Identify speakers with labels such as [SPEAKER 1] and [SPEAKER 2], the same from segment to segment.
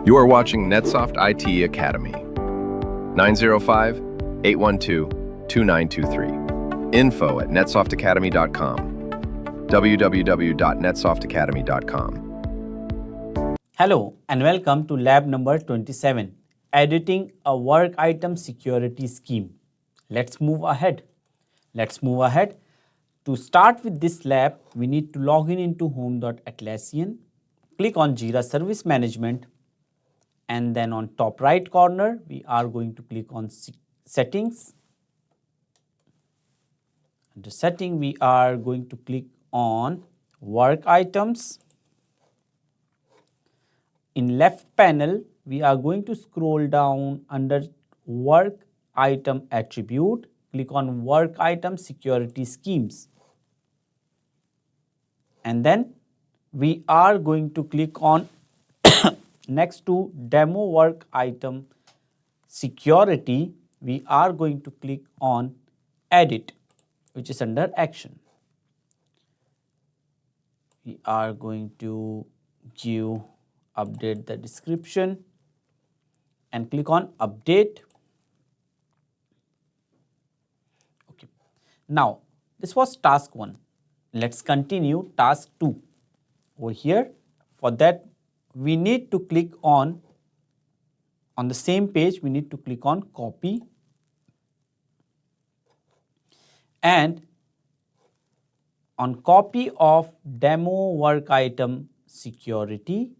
[SPEAKER 1] You are watching NetSoft IT Academy. 905-812-2923. info@netsoftacademy.com. www.netsoftacademy.com.
[SPEAKER 2] Hello and welcome to lab number 27, editing a work item security scheme. Let's move ahead. To start with this lab, we need to log in into home.atlassian, click on Jira Service Management, and then on top right corner, we are going to click on settings. Under setting, we are going to click on work items. In left panel, we are going to scroll down under work item attribute, click on work item security schemes. And then we are going to click on next to demo work item security, we are going to click on edit, which is under action. We are going to update the description and click on update. Okay. Now, this was task 1. Let's continue task 2. Over here, for that, we need to click on the same page, we need to click on copy. And on copy of demo work item security,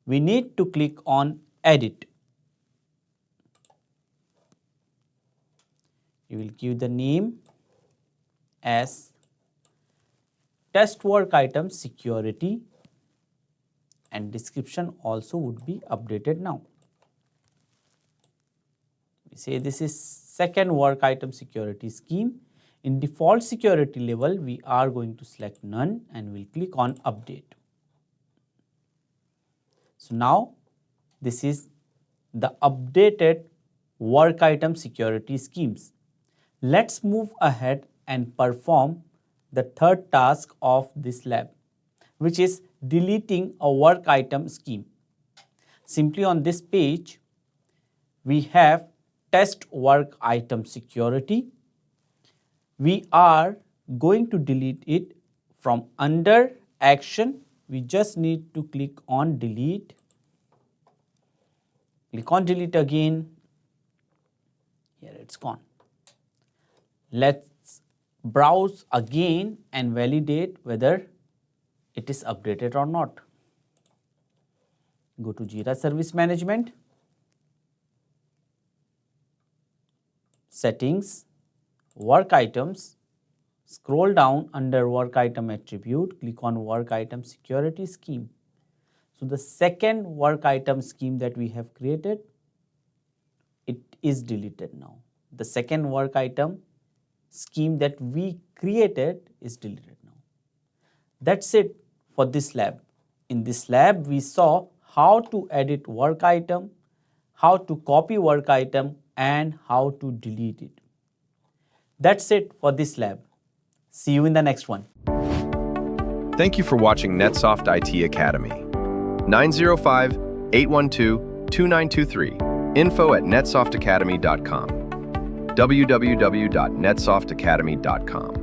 [SPEAKER 2] we need to click on edit. You will give the name as test work item security, and description also would be updated now. We say this is second work item security scheme. In default security level, we are going to select none and we'll click on update. So now this is the updated work item security schemes. Let's move ahead and perform the third task of this lab, which is deleting a work item scheme. Simply on this page, we have test work item security. We are going to delete it from under action. We just need to click on delete. Click on delete again. Here it's gone. Let's browse again and validate whether it is updated or not. Go to Jira Service Management, settings, work items, scroll down under work item attribute, click on work item security scheme. So the second work item scheme that we have created, it is deleted now. The second work item scheme that we created is deleted now. That's it for this lab. In this lab, we saw how to edit work item, how to copy work item, and how to delete it. That's it for this lab. See you in the next one.
[SPEAKER 1] Thank you for watching NetSoft IT Academy. 905-812-2923. info@netsoftacademy.com. www.netsoftacademy.com.